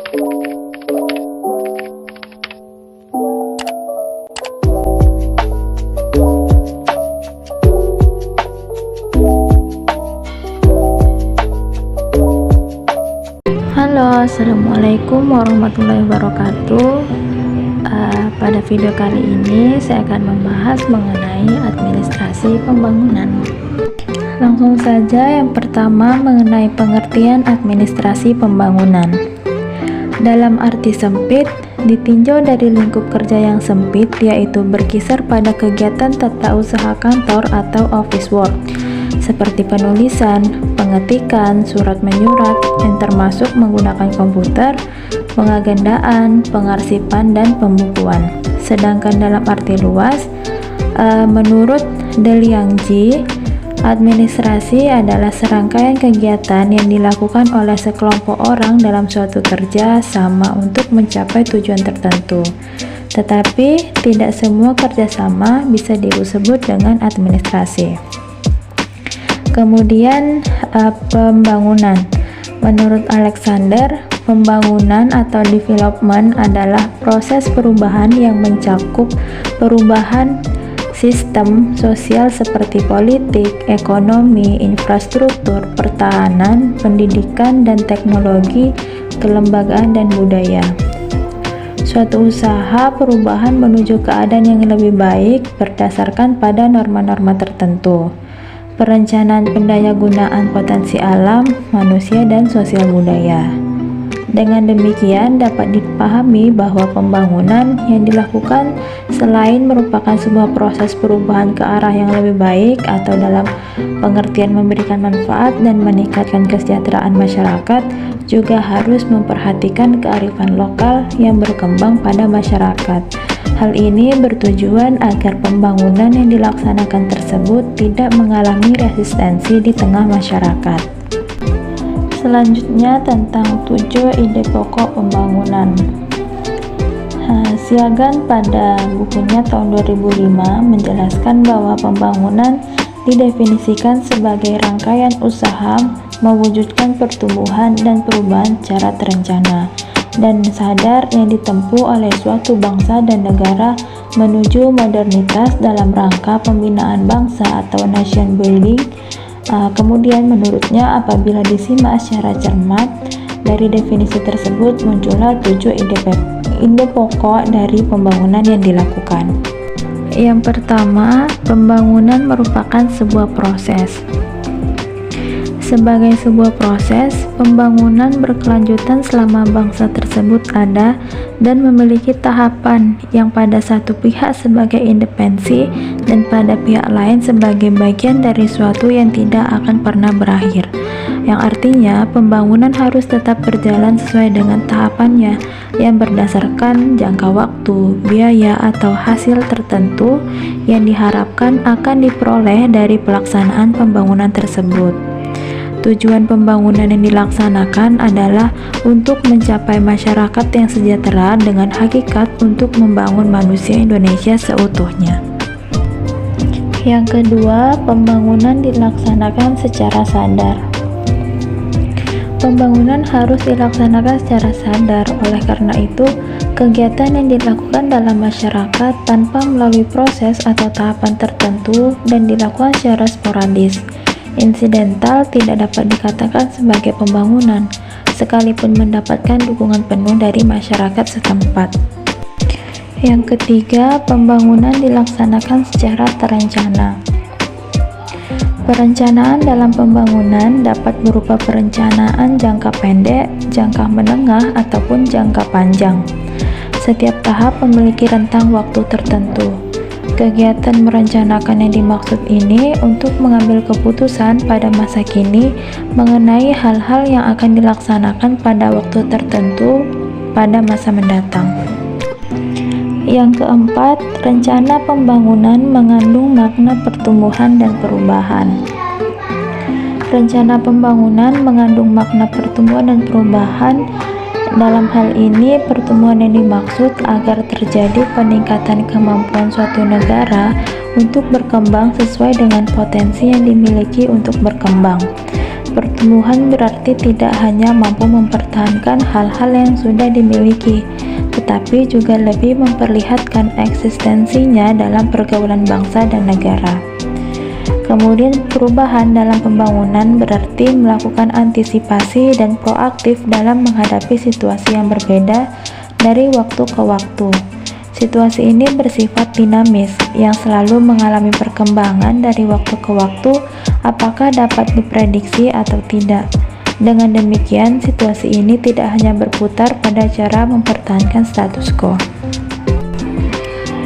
Halo, assalamualaikum warahmatullahi wabarakatuh. Pada video kali ini saya akan membahas mengenai administrasi pembangunan. Langsung saja, yang pertama mengenai pengertian administrasi pembangunan. Dalam arti sempit, ditinjau dari lingkup kerja yang sempit, yaitu berkisar pada kegiatan tata usaha kantor atau office work, seperti penulisan, pengetikan, surat menyurat, yang termasuk menggunakan komputer, pengagendaan, pengarsipan, dan pembukuan. Sedangkan dalam arti luas, menurut Deliangji, administrasi adalah serangkaian kegiatan yang dilakukan oleh sekelompok orang dalam suatu kerja sama untuk mencapai tujuan tertentu. Tetapi tidak semua kerjasama bisa disebut dengan administrasi. Kemudian pembangunan. Menurut Alexander, pembangunan atau development adalah proses perubahan yang mencakup perubahan sistem sosial seperti politik, ekonomi, infrastruktur, pertahanan, pendidikan, dan teknologi, kelembagaan, dan budaya. Suatu usaha perubahan menuju keadaan yang lebih baik berdasarkan pada norma-norma tertentu. Perencanaan pendayagunaan potensi alam, manusia, dan sosial budaya. Dengan demikian dapat dipahami bahwa pembangunan yang dilakukan selain merupakan sebuah proses perubahan ke arah yang lebih baik atau dalam pengertian memberikan manfaat dan meningkatkan kesejahteraan masyarakat, juga harus memperhatikan kearifan lokal yang berkembang pada masyarakat. Hal ini bertujuan agar pembangunan yang dilaksanakan tersebut tidak mengalami resistensi di tengah masyarakat. Selanjutnya tentang 7 ide pokok pembangunan. Siagan pada bukunya tahun 2005 menjelaskan bahwa pembangunan didefinisikan sebagai rangkaian usaha mewujudkan pertumbuhan dan perubahan secara terencana dan sadar yang ditempuh oleh suatu bangsa dan negara menuju modernitas dalam rangka pembinaan bangsa atau nation building. Kemudian menurutnya apabila disimak secara cermat dari definisi tersebut muncullah 7 ide pokok dari pembangunan yang dilakukan. Yang pertama, pembangunan merupakan sebuah proses. Sebagai sebuah proses, pembangunan berkelanjutan selama bangsa tersebut ada dan memiliki tahapan yang pada satu pihak sebagai independensi dan pada pihak lain sebagai bagian dari suatu yang tidak akan pernah berakhir. Yang artinya, pembangunan harus tetap berjalan sesuai dengan tahapannya yang berdasarkan jangka waktu, biaya, atau hasil tertentu yang diharapkan akan diperoleh dari pelaksanaan pembangunan tersebut. Tujuan pembangunan yang dilaksanakan adalah untuk mencapai masyarakat yang sejahtera dengan hakikat untuk membangun manusia Indonesia seutuhnya. Yang kedua, pembangunan dilaksanakan secara sadar. Pembangunan harus dilaksanakan secara sadar, oleh karena itu, kegiatan yang dilakukan dalam masyarakat tanpa melalui proses atau tahapan tertentu dan dilakukan secara sporadis, insidental tidak dapat dikatakan sebagai pembangunan, sekalipun mendapatkan dukungan penuh dari masyarakat setempat. Yang ketiga, pembangunan dilaksanakan secara terencana. Perencanaan dalam pembangunan dapat berupa perencanaan jangka pendek, jangka menengah, ataupun jangka panjang. Setiap tahap memiliki rentang waktu tertentu. Kegiatan merencanakan yang dimaksud ini untuk mengambil keputusan pada masa kini mengenai hal-hal yang akan dilaksanakan pada waktu tertentu pada masa mendatang. Yang keempat, rencana pembangunan mengandung makna pertumbuhan dan perubahan. Rencana pembangunan mengandung makna pertumbuhan dan perubahan. Dalam hal ini, pertumbuhan yang dimaksud agar terjadi peningkatan kemampuan suatu negara untuk berkembang sesuai dengan potensi yang dimiliki untuk berkembang. Pertumbuhan berarti tidak hanya mampu mempertahankan hal-hal yang sudah dimiliki, tetapi juga lebih memperlihatkan eksistensinya dalam pergaulan bangsa dan negara. Kemudian perubahan dalam pembangunan berarti melakukan antisipasi dan proaktif dalam menghadapi situasi yang berbeda dari waktu ke waktu. Situasi ini bersifat dinamis, yang selalu mengalami perkembangan dari waktu ke waktu, apakah dapat diprediksi atau tidak. Dengan demikian, situasi ini tidak hanya berputar pada cara mempertahankan status quo.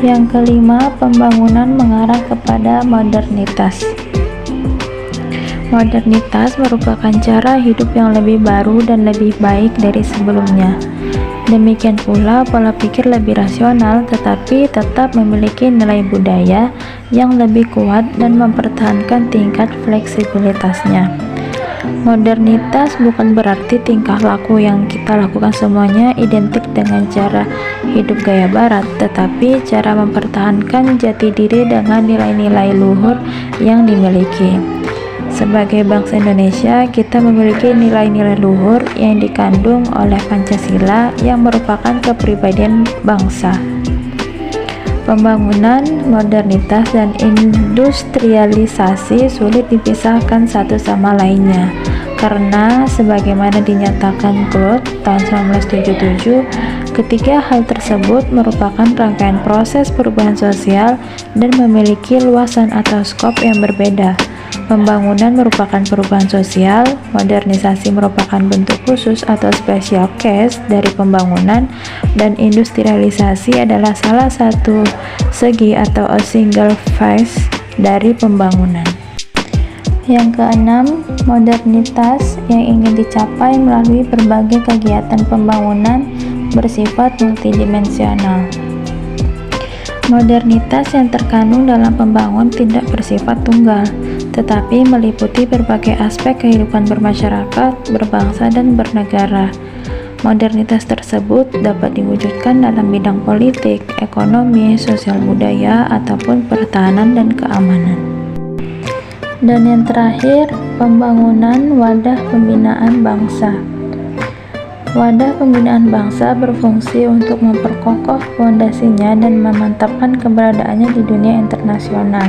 Yang kelima, pembangunan mengarah kepada modernitas. Modernitas merupakan cara hidup yang lebih baru dan lebih baik dari sebelumnya. Demikian pula pola pikir lebih rasional tetapi tetap memiliki nilai budaya yang lebih kuat dan mempertahankan tingkat fleksibilitasnya. Modernitas bukan berarti tingkah laku yang kita lakukan semuanya identik dengan cara hidup gaya barat, tetapi cara mempertahankan jati diri dengan nilai-nilai luhur yang dimiliki. Sebagai bangsa Indonesia, kita memiliki nilai-nilai luhur yang dikandung oleh Pancasila yang merupakan kepribadian bangsa. Pembangunan, modernitas, dan industrialisasi sulit dipisahkan satu sama lainnya, karena sebagaimana dinyatakan Claude tahun 1977, ketiga hal tersebut merupakan rangkaian proses perubahan sosial dan memiliki luasan atau skop yang berbeda. Pembangunan merupakan perubahan sosial, modernisasi merupakan bentuk khusus atau special case dari pembangunan, dan industrialisasi adalah salah satu segi atau a single phase dari pembangunan. Yang keenam, modernitas yang ingin dicapai melalui berbagai kegiatan pembangunan bersifat multidimensional. Modernitas yang terkandung dalam pembangunan tidak bersifat tunggal, tetapi meliputi berbagai aspek kehidupan bermasyarakat, berbangsa, dan bernegara. Modernitas tersebut dapat diwujudkan dalam bidang politik, ekonomi, sosial budaya, ataupun pertahanan dan keamanan. Dan yang terakhir, pembangunan wadah pembinaan bangsa. Wadah pembinaan bangsa berfungsi untuk memperkokoh fondasinya dan memantapkan keberadaannya di dunia internasional.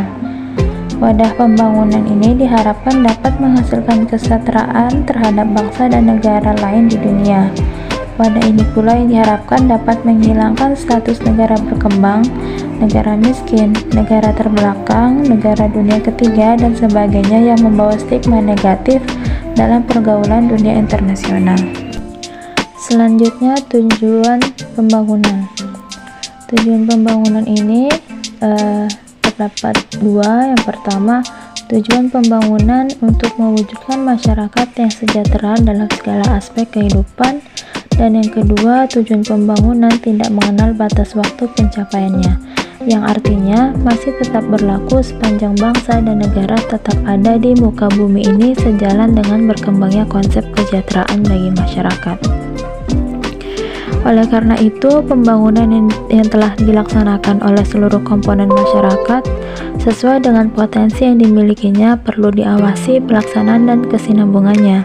Wadah pembangunan ini diharapkan dapat menghasilkan kesejahteraan terhadap bangsa dan negara lain di dunia. Wadah ini pula yang diharapkan dapat menghilangkan status negara berkembang, negara miskin, negara terbelakang, negara dunia ketiga, dan sebagainya yang membawa stigma negatif dalam pergaulan dunia internasional. Selanjutnya, tujuan pembangunan. Tujuan pembangunan ini terdapat dua. Yang pertama, tujuan pembangunan untuk mewujudkan masyarakat yang sejahtera dalam segala aspek kehidupan, dan yang kedua, tujuan pembangunan tidak mengenal batas waktu pencapaiannya, yang artinya masih tetap berlaku sepanjang bangsa dan negara tetap ada di muka bumi ini sejalan dengan berkembangnya konsep kesejahteraan bagi masyarakat. Oleh karena itu, pembangunan yang telah dilaksanakan oleh seluruh komponen masyarakat sesuai dengan potensi yang dimilikinya perlu diawasi pelaksanaan dan kesinambungannya,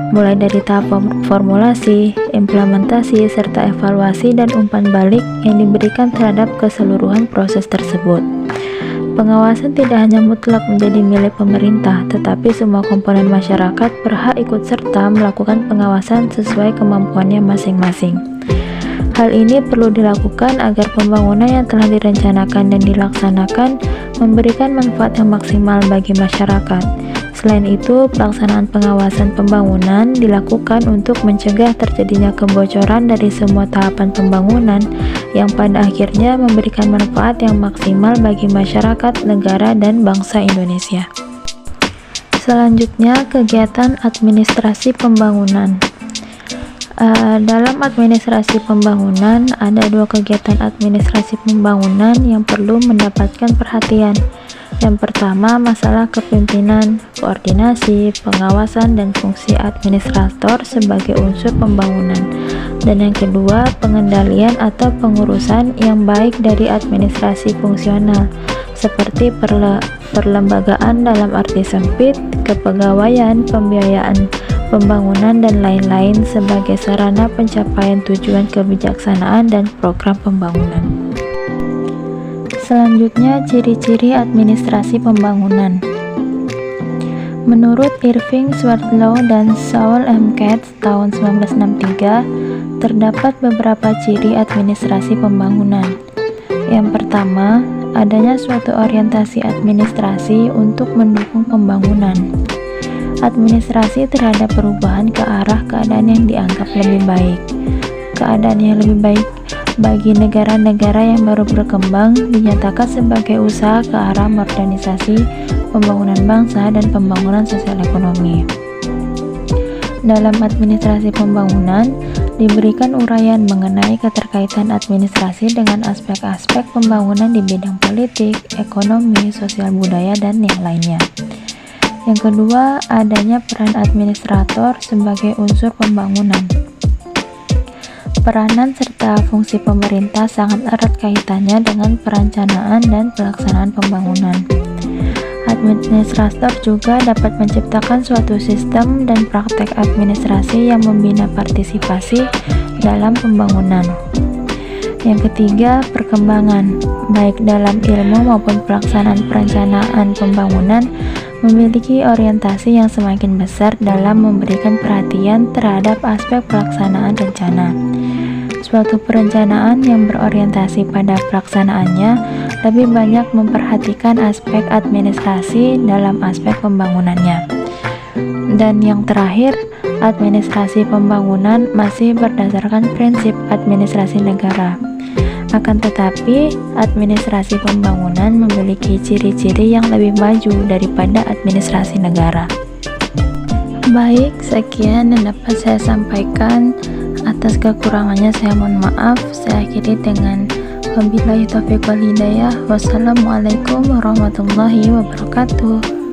mulai dari tahap formulasi, implementasi, serta evaluasi dan umpan balik yang diberikan terhadap keseluruhan proses tersebut. Pengawasan tidak hanya mutlak menjadi milik pemerintah, tetapi semua komponen masyarakat berhak ikut serta melakukan pengawasan sesuai kemampuannya masing-masing. Hal ini perlu dilakukan agar pembangunan yang telah direncanakan dan dilaksanakan memberikan manfaat yang maksimal bagi masyarakat. Selain itu, pelaksanaan pengawasan pembangunan dilakukan untuk mencegah terjadinya kebocoran dari semua tahapan pembangunan yang pada akhirnya memberikan manfaat yang maksimal bagi masyarakat, negara, dan bangsa Indonesia. Selanjutnya, kegiatan administrasi pembangunan. Dalam administrasi pembangunan, ada dua kegiatan administrasi pembangunan yang perlu mendapatkan perhatian. Yang pertama, masalah kepemimpinan, koordinasi, pengawasan, dan fungsi administrator sebagai unsur pembangunan. Dan yang kedua, pengendalian atau pengurusan yang baik dari administrasi fungsional, seperti perlembagaan dalam arti sempit, kepegawaian, pembiayaan pembangunan, dan lain-lain sebagai sarana pencapaian tujuan kebijaksanaan dan program pembangunan. Selanjutnya, ciri-ciri administrasi pembangunan. Menurut Irving Swerdlow dan Saul M. Katz tahun 1963, terdapat beberapa ciri administrasi pembangunan. Yang pertama, adanya suatu orientasi administrasi untuk mendukung pembangunan. Administrasi terhadap perubahan ke arah keadaan yang dianggap lebih baik. Keadaan yang lebih baik bagi negara-negara yang baru berkembang dinyatakan sebagai usaha ke arah modernisasi, pembangunan bangsa, dan pembangunan sosial ekonomi. Dalam administrasi pembangunan, diberikan uraian mengenai keterkaitan administrasi dengan aspek-aspek pembangunan di bidang politik, ekonomi, sosial budaya, dan yang lainnya. Yang kedua, adanya peran administrator sebagai unsur pembangunan. Peranan serta fungsi pemerintah sangat erat kaitannya dengan perencanaan dan pelaksanaan pembangunan. Administrator juga dapat menciptakan suatu sistem dan praktek administrasi yang membina partisipasi dalam pembangunan. Yang ketiga, perkembangan, baik dalam ilmu maupun pelaksanaan perencanaan pembangunan, memiliki orientasi yang semakin besar dalam memberikan perhatian terhadap aspek pelaksanaan rencana. Suatu perencanaan yang berorientasi pada pelaksanaannya lebih banyak memperhatikan aspek administrasi dalam aspek pembangunannya. Dan yang terakhir, administrasi pembangunan masih berdasarkan prinsip administrasi negara. Akan tetapi, administrasi pembangunan memiliki ciri-ciri yang lebih maju daripada administrasi negara. Baik, sekian yang dapat saya sampaikan. Atas kekurangannya saya mohon maaf. Saya akhiri dengan wabillahi taufiq wal hidayah. Wassalamualaikum warahmatullahi wabarakatuh.